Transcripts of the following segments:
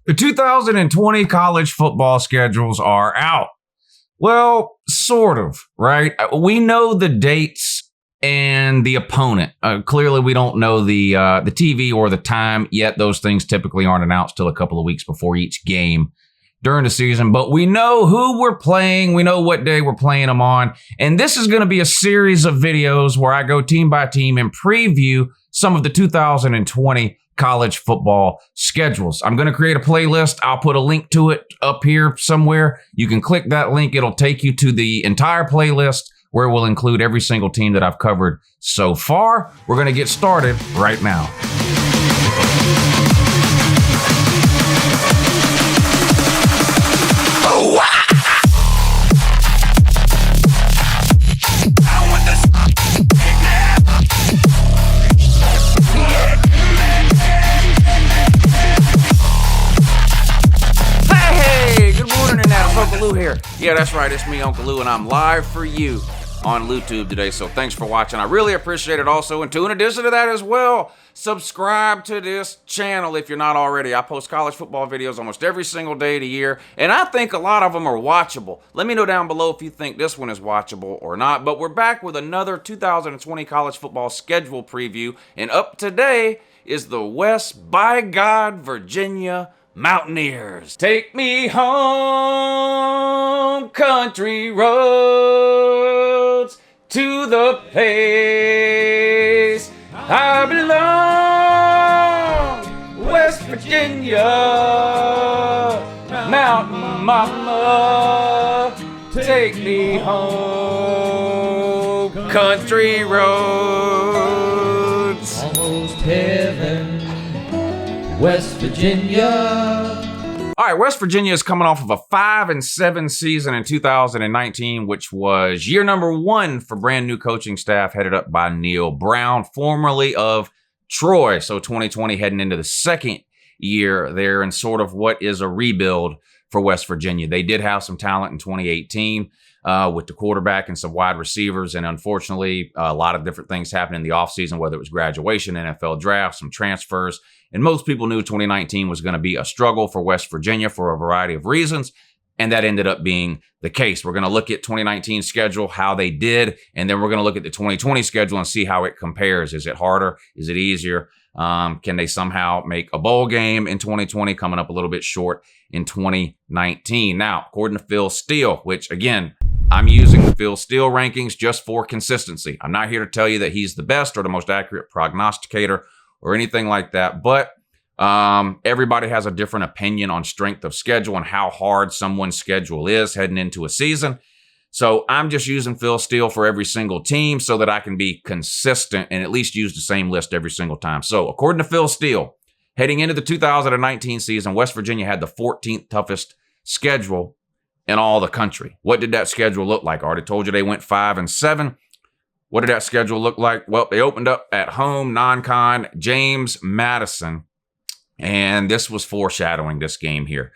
The 2020 college football schedules are out. Well, sort of, right? We know the dates and the opponent. Clearly, we don't know the TV or the time yet. Those things typically aren't announced till a couple of weeks before each game during the season. But we know who we're playing. We know what day we're playing them on. And this is going to be a series of videos where I go team by team and preview some of the 2020 college football schedules. I'm going to create a playlist. I'll put a link to it up here somewhere. You can click that link. It'll take you to the entire playlist where we'll include every single team that I've covered so far. We're going to get started right now. Here. Yeah, that's right. It's me, Uncle Lou, and I'm live for you on LouTube today. So thanks for watching. I really appreciate it also. And in addition to that as well, subscribe to this channel if you're not already. I post college football videos almost every single day of the year, and I think a lot of them are watchable. Let me know down below if you think this one is watchable or not. But we're back with another 2020 college football schedule preview, and up today is the West by God Virginia Mountaineers. Take me home, country roads, to the place I belong, West Virginia, Mountain Mama. Take me home, country roads. Almost heaven, West Virginia. All right, West Virginia is coming off of a 5-7 season in 2019, which was year number 1 for brand new coaching staff headed up by Neil Brown, formerly of Troy. So 2020 heading into the second year there and sort of what is a rebuild for West Virginia. They did have some talent in 2018 with the quarterback and some wide receivers. And unfortunately, a lot of different things happened in the offseason, whether it was graduation, NFL draft, some transfers. And most people knew 2019 was going to be a struggle for West Virginia for a variety of reasons. And that ended up being the case. We're going to look at 2019 schedule, how they did. And then we're going to look at the 2020 schedule and see how it compares. Is it harder? Is it easier? Can they somehow make a bowl game in 2020, coming up a little bit short in 2019? Now, according to Phil Steele, which again, I'm using the Phil Steele rankings just for consistency. I'm not here to tell you that he's the best or the most accurate prognosticator or anything like that, but everybody has a different opinion on strength of schedule and how hard someone's schedule is heading into a season. So I'm just using Phil Steele for every single team so that I can be consistent and at least use the same list every single time. So according to Phil Steele, heading into the 2019 season, West Virginia had the 14th toughest schedule in all the country. What did that schedule look like? I already told you they went 5-7. What did that schedule look like? Well, they opened up at home, non-con, James Madison. And this was foreshadowing this game here.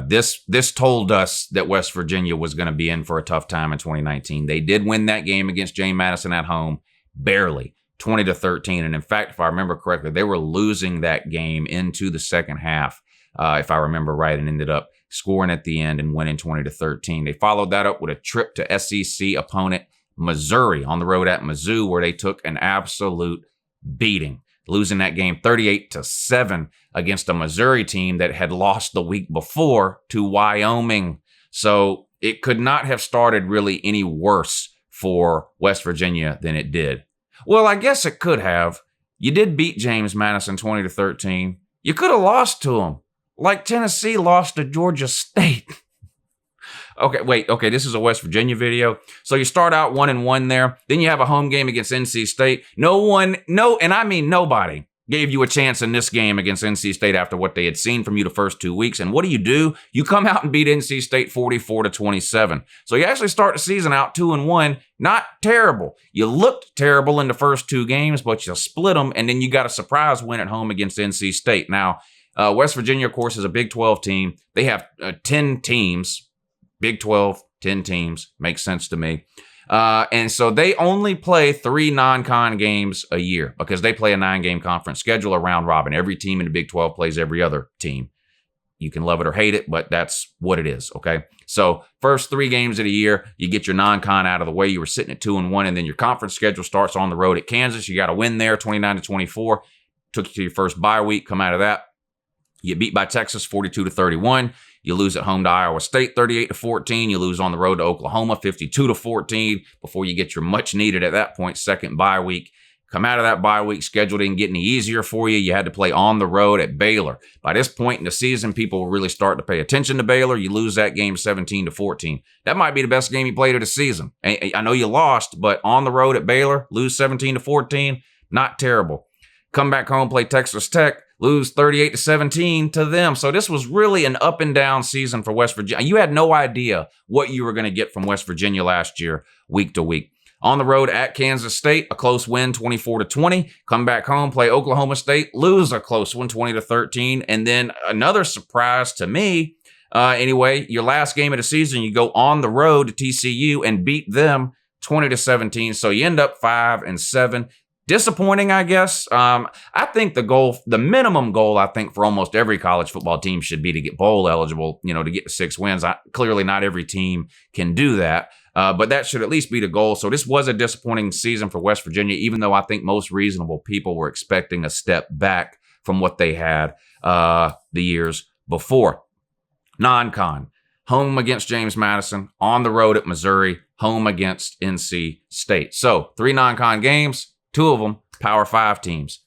This told us that West Virginia was going to be in for a tough time in 2019. They did win that game against James Madison at home, barely, 20-13. And in fact, if I remember correctly, they were losing that game into the second half, if I remember right, and ended up scoring at the end and winning 20-13. They followed that up with a trip to SEC opponent Missouri on the road at Mizzou, where they took an absolute beating, losing that game 38-7 against a Missouri team that had lost the week before to Wyoming. So it could not have started really any worse for West Virginia than it did. Well, I guess it could have. You did beat James Madison 20-13. You could have lost to them, like Tennessee lost to Georgia State. Okay, this is a West Virginia video. So you start out 1-1 there. Then you have a home game against NC State. And I mean nobody gave you a chance in this game against NC State after what they had seen from you the first 2 weeks. And what do? You come out and beat NC State 44-27. So you actually start the season out 2-1. Not terrible. You looked terrible in the first 2 games, but you split them, and then you got a surprise win at home against NC State. Now, West Virginia, of course, is a Big 12 team. They have 10 teams. Big 12, 10 teams. Makes sense to me. And so they only play 3 non-con games a year because they play a 9-game conference schedule, a round robin. Every team in the Big 12 plays every other team. You can love it or hate it, but that's what it is, okay? So first 3 games of the year, you get your non-con out of the way. You were sitting at 2-1, and then your conference schedule starts on the road at Kansas. You got to win there, 29-24. Took you to your first bye week. Come out of that, you beat by Texas, 42-31. You lose at home to Iowa State, 38-14. You lose on the road to Oklahoma, 52-14. Before you get your much needed at that point second bye week. Come out of that bye week, schedule didn't get any easier for you. You had to play on the road at Baylor. By this point in the season, people were really starting to pay attention to Baylor. You lose that game 17-14. That might be the best game you played of the season. I know you lost, but on the road at Baylor, lose 17-14, not terrible. Come back home, play Texas Tech, lose 38-17 to them. So this was really an up and down season for West Virginia. You had no idea what you were going to get from West Virginia last year, week to week. On the road at Kansas State, a close win, 24-20. Come back home, play Oklahoma State, lose a close one, 20-13. And then another surprise to me, anyway, your last game of the season, you go on the road to TCU and beat them 20-17. So you end up 5-7. Disappointing, I guess. I think the minimum goal, I think, for almost every college football team should be to get bowl eligible, to get to 6 wins. Clearly, not every team can do that. But that should at least be the goal. So this was a disappointing season for West Virginia, even though I think most reasonable people were expecting a step back from what they had the years before. Non-con, home against James Madison, on the road at Missouri, home against NC State. So 3 non-con games, 2 of them Power 5 teams.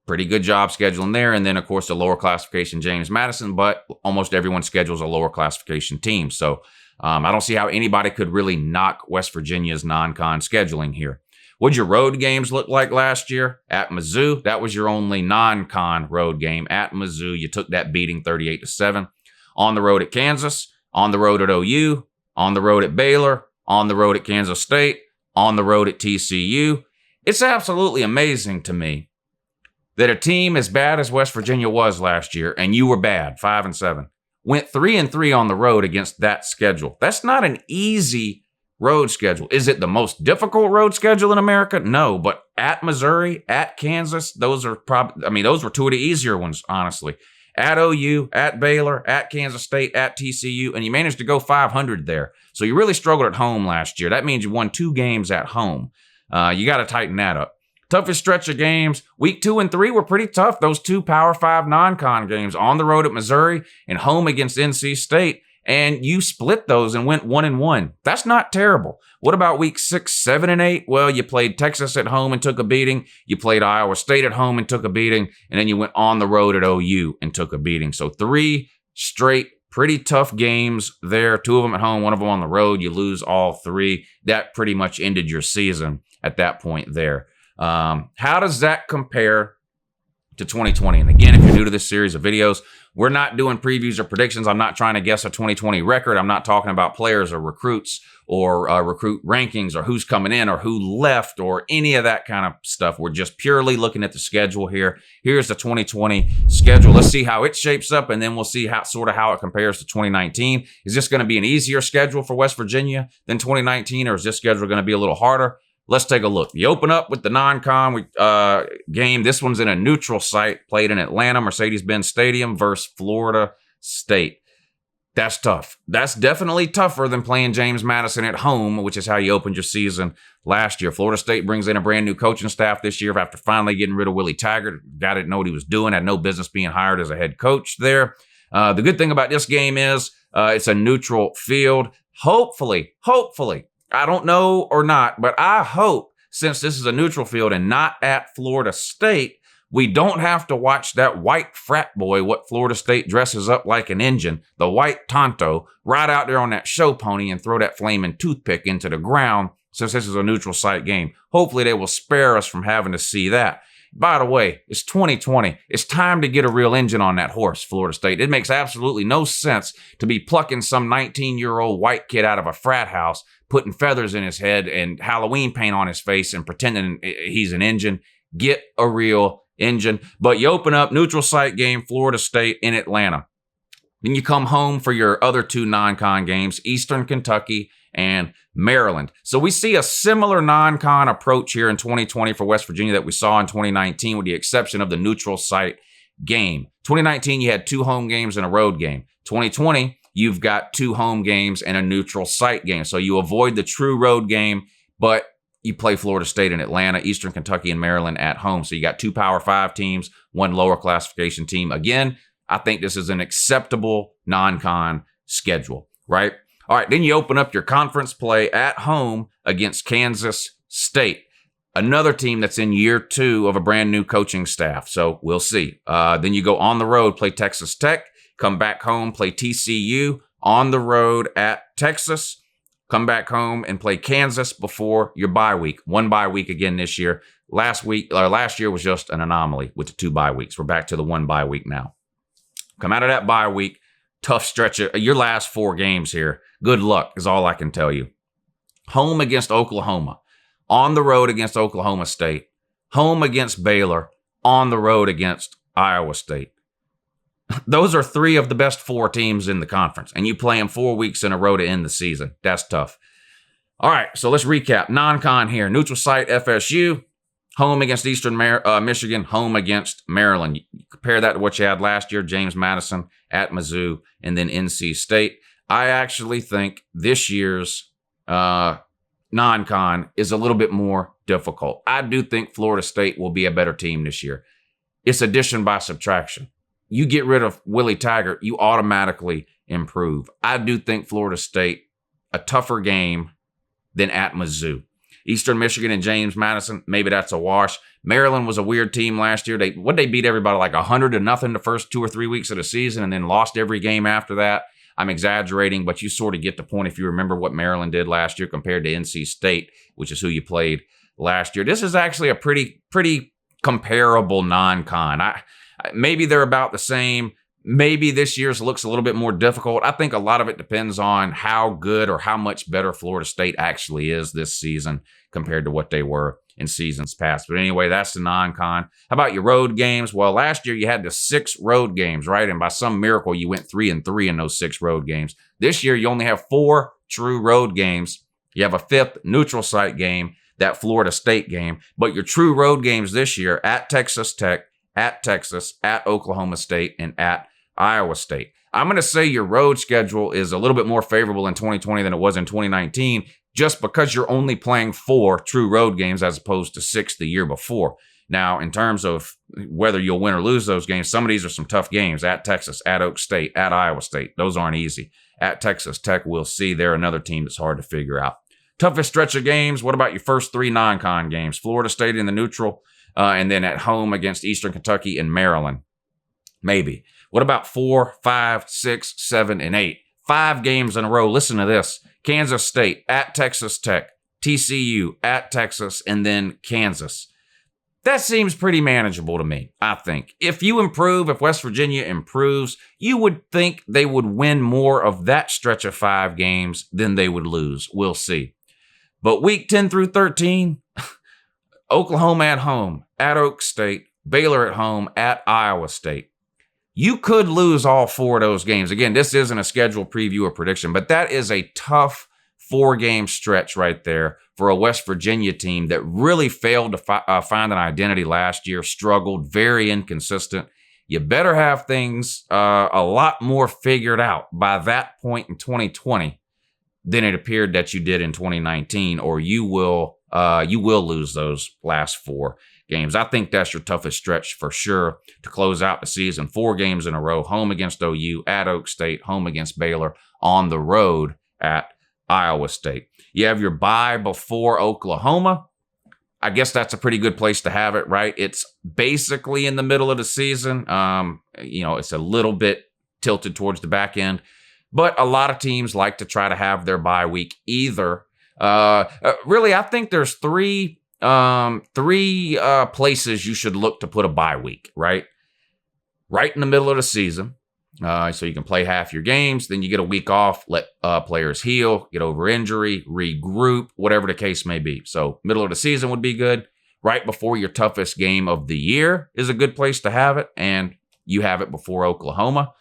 Pretty good job scheduling there. And then, of course, the lower classification James Madison, but almost everyone schedules a lower classification team. So I don't see how anybody could really knock West Virginia's non-con scheduling here. What'd your road games look like last year? At Mizzou, that was your only non-con road game. At Mizzou, you took that beating 38-7. On the road at Kansas, on the road at OU, on the road at Baylor, on the road at Kansas State, on the road at TCU. It's absolutely amazing to me that a team as bad as West Virginia was last year, and you were bad, 5-7, went 3-3 on the road against that schedule. That's not an easy road schedule. Is it the most difficult road schedule in America? No, but at Missouri, at Kansas, those were 2 of the easier ones, honestly. At OU, at Baylor, at Kansas State, at TCU, and you managed to go 500 there. So you really struggled at home last year. That means you won 2 games at home. You got to tighten that up. Toughest stretch of games, week 2 and 3 were pretty tough. Those 2 Power 5 non-con games on the road at Missouri and home against NC State. And you split those and went 1-1. That's not terrible. What about week 6, 7, and 8? Well, you played Texas at home and took a beating. You played Iowa State at home and took a beating. And then you went on the road at OU and took a beating. So 3 straight pretty tough games there. 2 of them at home, 1 of them on the road. You lose all 3. That pretty much ended your season at that point there. How does that compare to 2020? And again, if you're new to this series of videos, we're not doing previews or predictions. I'm not trying to guess a 2020 record. I'm not talking about players or recruits or recruit rankings or who's coming in or who left or any of that kind of stuff. We're just purely looking at the schedule here. Here's the 2020 schedule. Let's see how it shapes up, and then we'll see how it compares to 2019. Is this going to be an easier schedule for West Virginia than 2019, or is this schedule going to be a little harder? Let's take a look. You open up with the non-con game. This one's in a neutral site, played in Atlanta, Mercedes-Benz Stadium versus Florida State. That's tough. That's definitely tougher than playing James Madison at home, which is how you opened your season last year. Florida State brings in a brand new coaching staff this year after finally getting rid of Willie Taggart. Guy didn't know what he was doing, had no business being hired as a head coach there. The good thing about this game is it's a neutral field. Hopefully, I don't know or not, but I hope, since this is a neutral field and not at Florida State, we don't have to watch that white frat boy, what Florida State dresses up like an engine, the white Tonto, ride out there on that show pony and throw that flaming toothpick into the ground, since this is a neutral site game. Hopefully they will spare us from having to see that. By the way, it's 2020. It's time to get a real engine on that horse, Florida State. It makes absolutely no sense to be plucking some 19-year-old white kid out of a frat house, putting feathers in his head and Halloween paint on his face and pretending he's an engine. Get a real engine. But you open up neutral site game, Florida State in Atlanta. Then you come home for your other 2 non-con games, Eastern Kentucky and Maryland. So we see a similar non-con approach here in 2020 for West Virginia that we saw in 2019, with the exception of the neutral site game. 2019, you had 2 home games and a road game. 2020, you've got 2 home games and a neutral site game. So you avoid the true road game, but you play Florida State in Atlanta, Eastern Kentucky, and Maryland at home. So you got 2 Power 5 teams, 1 lower classification team. Again, I think this is an acceptable non-con schedule, right? All right, then you open up your conference play at home against Kansas State, another team that's in year 2 of a brand new coaching staff. So we'll see. Then you go on the road, play Texas Tech, come back home, play TCU, on the road at Texas, come back home and play Kansas before your bye week. 1 bye week again this year. Last year was just an anomaly with the 2 bye weeks. We're back to the 1 bye week now. Come out of that bye week, tough stretch of your last 4 games here. Good luck is all I can tell you. Home against Oklahoma, on the road against Oklahoma State, home against Baylor, on the road against Iowa State. Those are 3 of the best 4 teams in the conference, and you play them 4 weeks in a row to end the season. That's tough. All right, so let's recap. Non-con here. Neutral site FSU, home against Eastern Michigan, home against Maryland. You compare that to what you had last year, James Madison at Mizzou, and then NC State. I actually think this year's non-con is a little bit more difficult. I do think Florida State will be a better team this year. It's addition by subtraction. You get rid of Willie Taggart, you automatically improve. I do think Florida State, a tougher game than at Mizzou. Eastern Michigan and James Madison, maybe that's a wash. Maryland was a weird team last year. They beat everybody like 100-0 the first 2 or 3 weeks of the season and then lost every game after that. I'm exaggerating, but you sort of get the point if you remember what Maryland did last year compared to NC State, which is who you played last year. This is actually a pretty comparable non-con. Maybe they're about the same. Maybe this year's looks a little bit more difficult. I think a lot of it depends on how good or how much better Florida State actually is this season compared to what they were in seasons past. But anyway, that's the non-con. How about your road games? Well, last year you had the 6 road games, right? And by some miracle, you went 3-3 in those 6 road games. This year, you only have 4 true road games. You have a 5th neutral site game, that Florida State game. But your true road games this year at Texas Tech, at Texas, at Oklahoma State, and at Iowa State. I'm going to say your road schedule is a little bit more favorable in 2020 than it was in 2019, just because you're only playing 4 true road games as opposed to 6 the year before. Now, in terms of whether you'll win or lose those games, some of these are some tough games at Texas, at Oak State, at Iowa State. Those aren't easy. At Texas Tech, we'll see. They're another team that's hard to figure out. Toughest stretch of games. What about your first 3 non-con games? Florida State in the neutral, and then at home against Eastern Kentucky and Maryland. Maybe. What about 4, 5, 6, 7, and 8? 5 games in a row. Listen to this. Kansas State at Texas Tech, TCU at Texas, and then Kansas. That seems pretty manageable to me, I think. If West Virginia improves, you would think they would win more of that stretch of 5 games than they would lose. We'll see. But week 10 through 13, Oklahoma at home, at Oak State, Baylor at home, at Iowa State. You could lose all 4 of those games. Again, this isn't a schedule preview or prediction, but that is a tough 4-game stretch right there for a West Virginia team that really failed to find an identity last year, struggled, very inconsistent. You better have things a lot more figured out by that point in 2020 than it appeared that you did in 2019, or you will lose those last 4 games. I think that's your toughest stretch for sure to close out the season. 4 games in a row, home against OU, at Oak State, home against Baylor, on the road at Iowa State. You have your bye before Oklahoma. I guess that's a pretty good place to have it, right? It's basically in the middle of the season. It's a little bit tilted towards the back end, but a lot of teams like to try to have their bye week either. Really, I think there's three places you should look to put a bye week, right? Right in the middle of the season. So you can play half your games, then you get a week off, let players heal, get over injury, regroup, whatever the case may be. So middle of the season would be good. Right before your toughest game of the year is a good place to have it, and you have it before Oklahoma.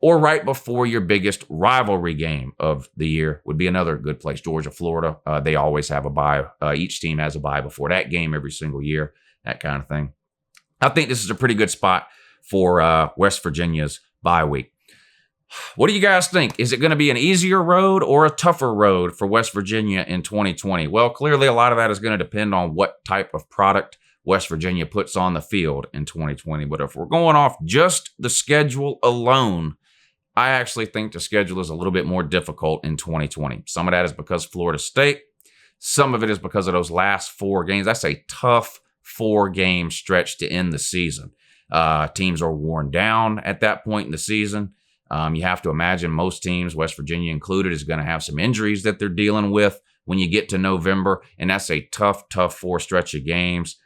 Or right before your biggest rivalry game of the year would be another good place. Georgia, Florida, they always have a bye. Each team has a bye before that game every single year, that kind of thing. I think this is a pretty good spot for West Virginia's bye week. What do you guys think? Is it going to be an easier road or a tougher road for West Virginia in 2020? Well, clearly a lot of that is going to depend on what type of product West Virginia puts on the field in 2020. But if we're going off just the schedule alone, I actually think the schedule is a little bit more difficult in 2020. Some of that is because Florida State. Some of it is because of those last 4 games. That's a tough 4-game stretch to end the season. Teams are worn down at that point in the season. You have to imagine most teams, West Virginia included, is going to have some injuries that they're dealing with when you get to November, and that's a tough 4 stretch of games.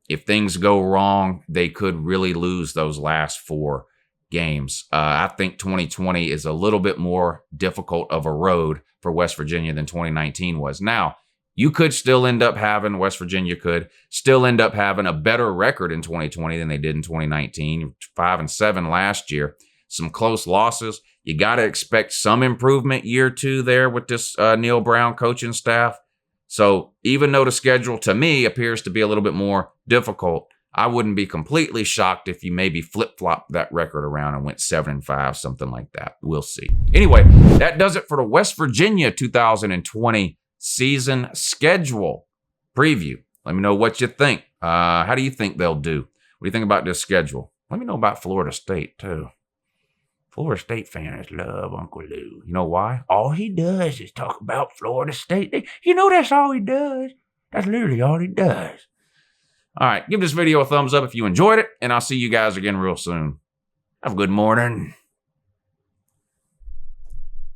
If things go wrong, they could really lose those last 4 games. I think 2020 is a little bit more difficult of a road for West Virginia than 2019 was. Now, you could still end up having, West Virginia could still end up having a better record in 2020 than they did in 2019, 5-7 last year. Some close losses. You got to expect some improvement year 2 there with this Neil Brown coaching staff. So even though the schedule to me appears to be a little bit more difficult, I wouldn't be completely shocked if you maybe flip-flopped that record around and went 7-5, something like that. We'll see. Anyway, that does it for the West Virginia 2020 season schedule preview. Let me know what you think. How do you think they'll do? What do you think about this schedule? Let me know about Florida State, too. Florida State fans love Uncle Lou. You know why? All he does is talk about Florida State. You know that's all he does. That's literally all he does. All right, give this video a thumbs up if you enjoyed it, and I'll see you guys again real soon. Have a good morning.